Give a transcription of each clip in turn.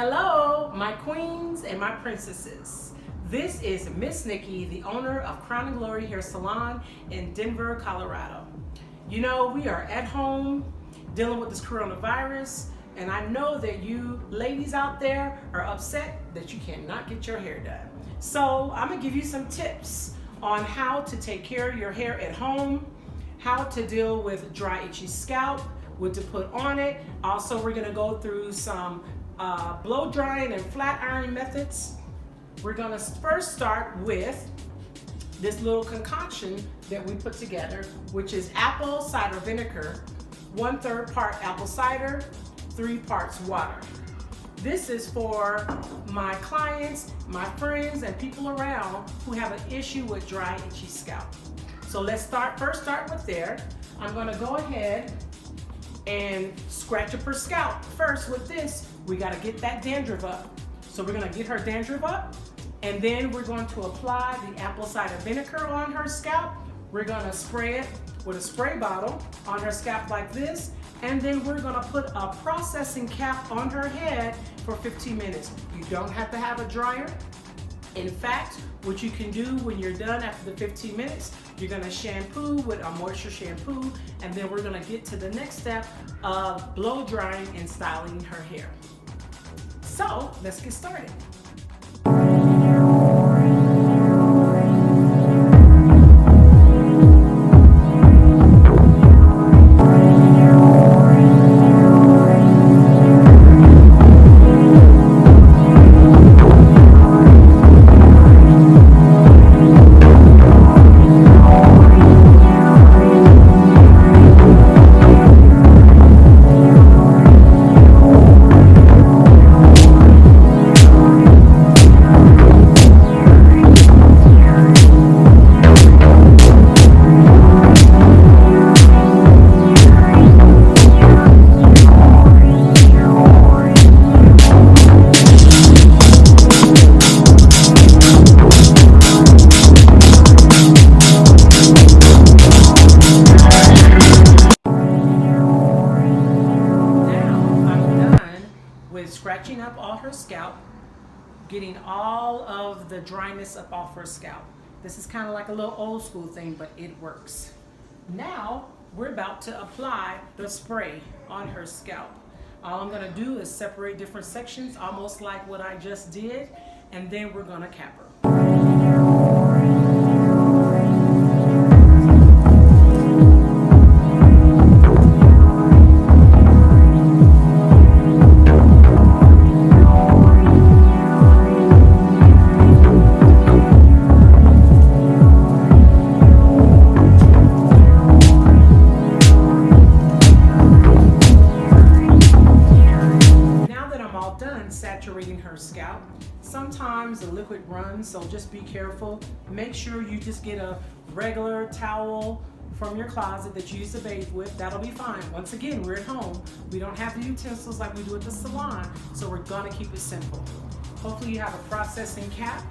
Hello, my queens and my princesses. This is Miss Nikki, the owner of Crown & Glory Hair Salon in Denver, Colorado. You know, we are at home dealing with this coronavirus, and I know that you ladies out there are upset that you cannot get your hair done. So I'm gonna give you some tips on how to take care of your hair at home, how to deal with dry, itchy scalp, what to put on it. Also, we're gonna go through some blow drying and flat ironing methods. We're gonna first start with this little concoction that we put together, which is apple cider vinegar, 1/3 part apple cider, 3 parts water. This is for my clients, my friends, and people around who have an issue with dry, itchy scalp. So let's first start with there. I'm gonna go ahead and scratch up her scalp. First with this, we gotta get that dandruff up. So we're gonna get her dandruff up, and then we're going to apply the apple cider vinegar on her scalp. We're gonna spray it with a spray bottle on her scalp like this, and then we're gonna put a processing cap on her head for 15 minutes. You don't have to have a dryer. In fact, what you can do when you're done after the 15 minutes, you're gonna shampoo with a moisture shampoo, and then we're gonna get to the next step of blow drying and styling her hair. So let's get started. Scratching up all her scalp, getting all of the dryness up off her scalp. This is kind of like a little old school thing, but it works. Now we're about to apply the spray on her scalp. All I'm gonna do is separate different sections, almost like what I just did, and then we're gonna cap her. Saturating her scalp. Sometimes the liquid runs, so just be careful. Make sure you just get a regular towel from your closet that you use to bathe with. That'll be fine. Once again, we're at home. We don't have the utensils like we do at the salon, so we're gonna keep it simple. Hopefully you have a processing cap.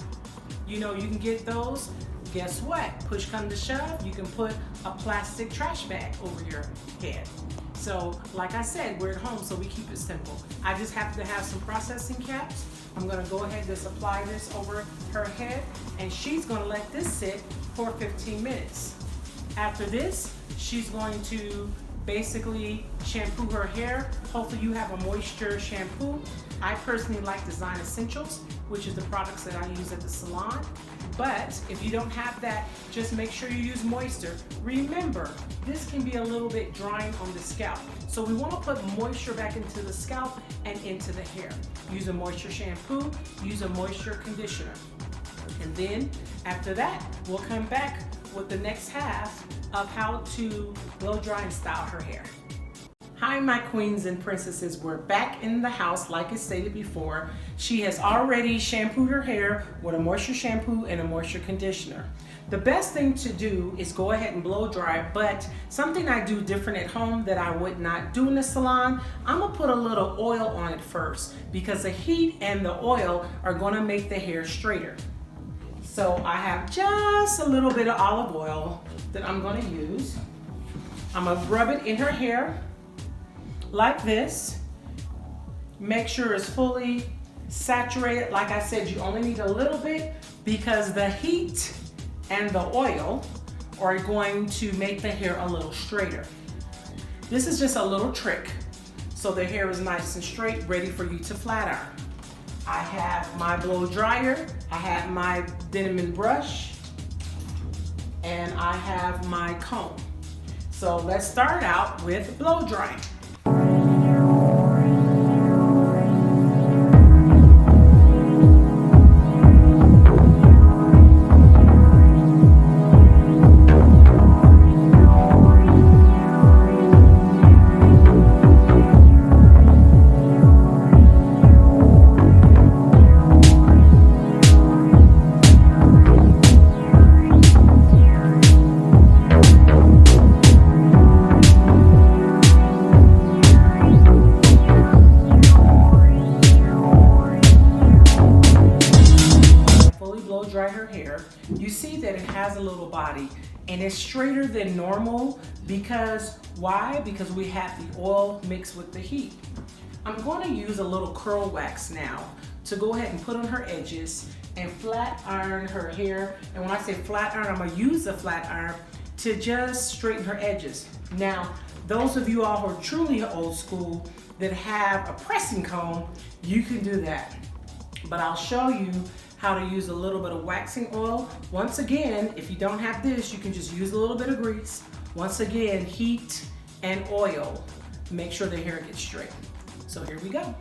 You know, you can get those. Guess what? Push come to shove, you can put a plastic trash bag over your head. So, like I said, we're at home, so we keep it simple. I just have to have some processing caps. I'm gonna go ahead and just apply this over her head, and she's gonna let this sit for 15 minutes. After this, she's going to basically shampoo her hair. Hopefully you have a moisture shampoo. I personally like Design Essentials, which is the products that I use at the salon. But if you don't have that, just make sure you use moisture. Remember, this can be a little bit drying on the scalp. So we want to put moisture back into the scalp and into the hair. Use a moisture shampoo, use a moisture conditioner. And then after that, we'll come back with the next half of how to blow dry and style her hair. Hi, my queens and princesses. We're back in the house, like I stated before. She has already shampooed her hair with a moisture shampoo and a moisture conditioner. The best thing to do is go ahead and blow dry, but something I do different at home that I would not do in the salon, I'm gonna put a little oil on it first because the heat and the oil are gonna make the hair straighter. So I have just a little bit of olive oil that I'm gonna use. I'm gonna rub it in her hair like this. Make sure it's fully saturated. Like I said, you only need a little bit because the heat and the oil are going to make the hair a little straighter. This is just a little trick so the hair is nice and straight, ready for you to flat iron. I have my blow dryer, I have my Denman brush, and I have my comb. So let's start out with blow drying. Dry her hair, you see that it has a little body and it's straighter than normal because why? Because we have the oil mixed with the heat. I'm going to use a little curl wax now to go ahead and put on her edges and flat iron her hair. And when I say flat iron, I'm going to use the flat iron to just straighten her edges. Now, those of you all who are truly old school that have a pressing comb, you can do that. But I'll show you how to use a little bit of waxing oil. Once again, if you don't have this, you can just use a little bit of grease. Once again, heat and oil. Make sure the hair gets straight. So here we go.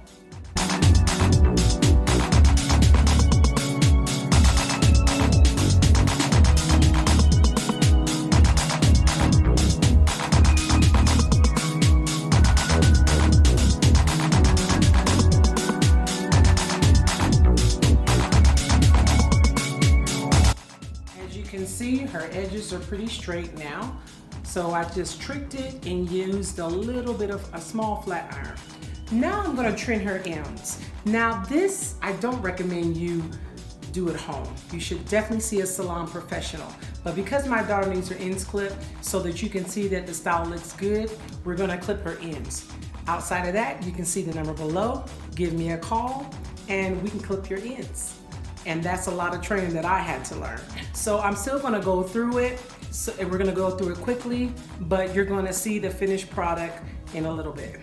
See, her edges are pretty straight now. So I just tricked it and used a little bit of a small flat iron. Now I'm gonna trim her ends. Now this, I don't recommend you do at home. You should definitely see a salon professional. But because my daughter needs her ends clipped so that you can see that the style looks good, we're gonna clip her ends. Outside of that, you can see the number below. Give me a call and we can clip your ends. And that's a lot of training that I had to learn. So I'm still gonna go through it. So we're gonna go through it quickly, but you're gonna see the finished product in a little bit.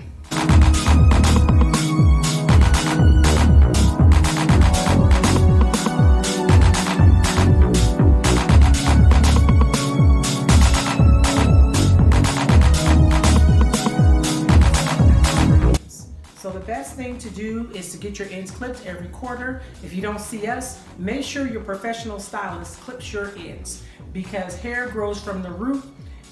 So the best thing to do is to get your ends clipped every quarter. If you don't see us, make sure your professional stylist clips your ends because hair grows from the root,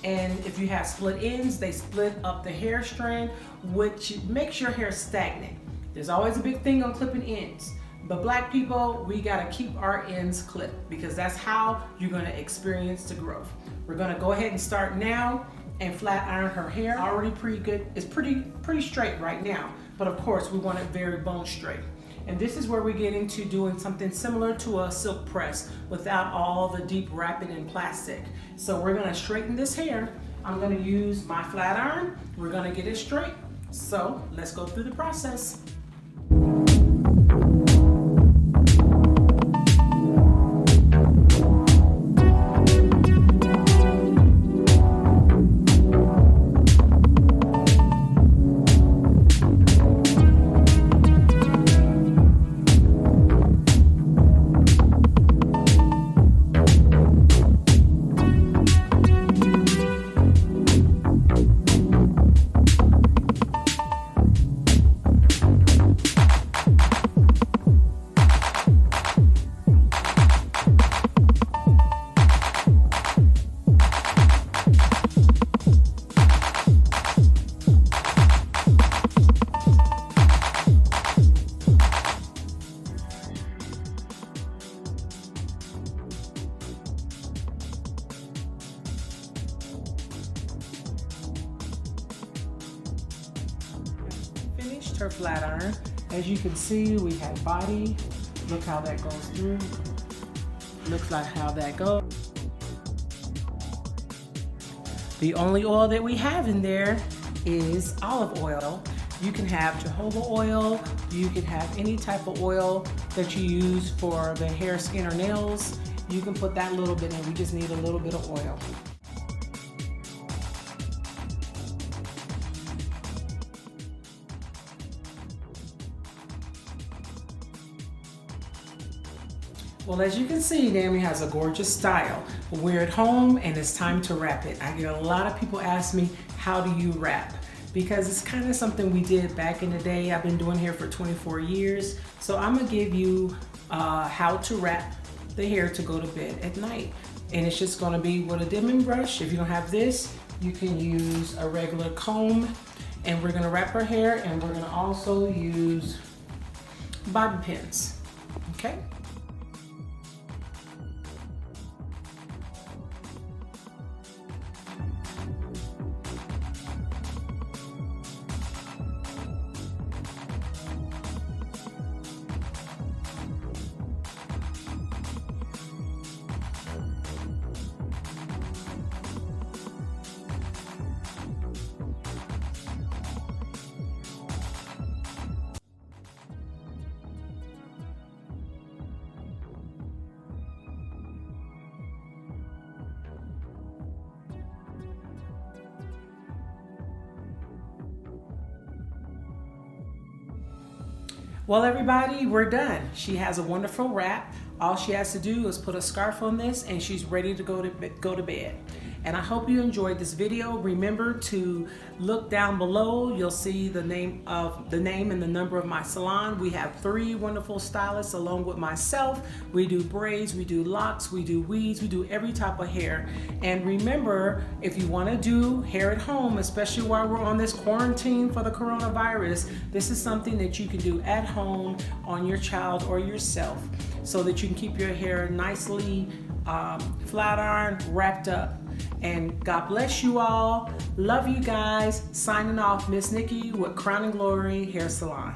and if you have split ends, they split up the hair strand, which makes your hair stagnant. There's always a big thing on clipping ends, but black people, we gotta keep our ends clipped because that's how you're gonna experience the growth. We're gonna go ahead and start now and flat iron her hair. Already pretty good, it's pretty straight right now. But of course, we want it very bone straight. And this is where we get into doing something similar to a silk press without all the deep wrapping in plastic. So we're gonna straighten this hair. I'm gonna use my flat iron. We're gonna get it straight. So let's go through the process. Finished her flat iron. As you can see, we have body. Look how that goes through. Looks like how that goes. The only oil that we have in there is olive oil. You can have jojoba oil, You can have any type of oil that you use for the hair, skin, or nails. You can put that little bit in. We just need a little bit of oil. Well, as you can see, Naomi has a gorgeous style. We're at home and it's time to wrap it. I get a lot of people ask me, how do you wrap? Because it's kind of something we did back in the day. I've been doing hair for 24 years. So I'm gonna give you how to wrap the hair to go to bed at night. And it's just gonna be with a dimming brush. If you don't have this, you can use a regular comb. And we're gonna wrap our hair, and we're gonna also use bobby pins, okay? Well, everybody, we're done. She has a wonderful wrap. All she has to do is put a scarf on this and she's ready to go to bed. And I hope you enjoyed this video. Remember to look down below. You'll see the name and the number of my salon. We have 3 wonderful stylists along with myself. We do braids, we do locks, we do weaves, we do every type of hair. And remember, if you want to do hair at home, especially while we're on this quarantine for the coronavirus, this is something that you can do at home on your child or yourself so that you can keep your hair nicely flat iron, wrapped up. And God bless you all. Love you guys. Signing off, Miss Nikki with Crowning Glory Hair Salon.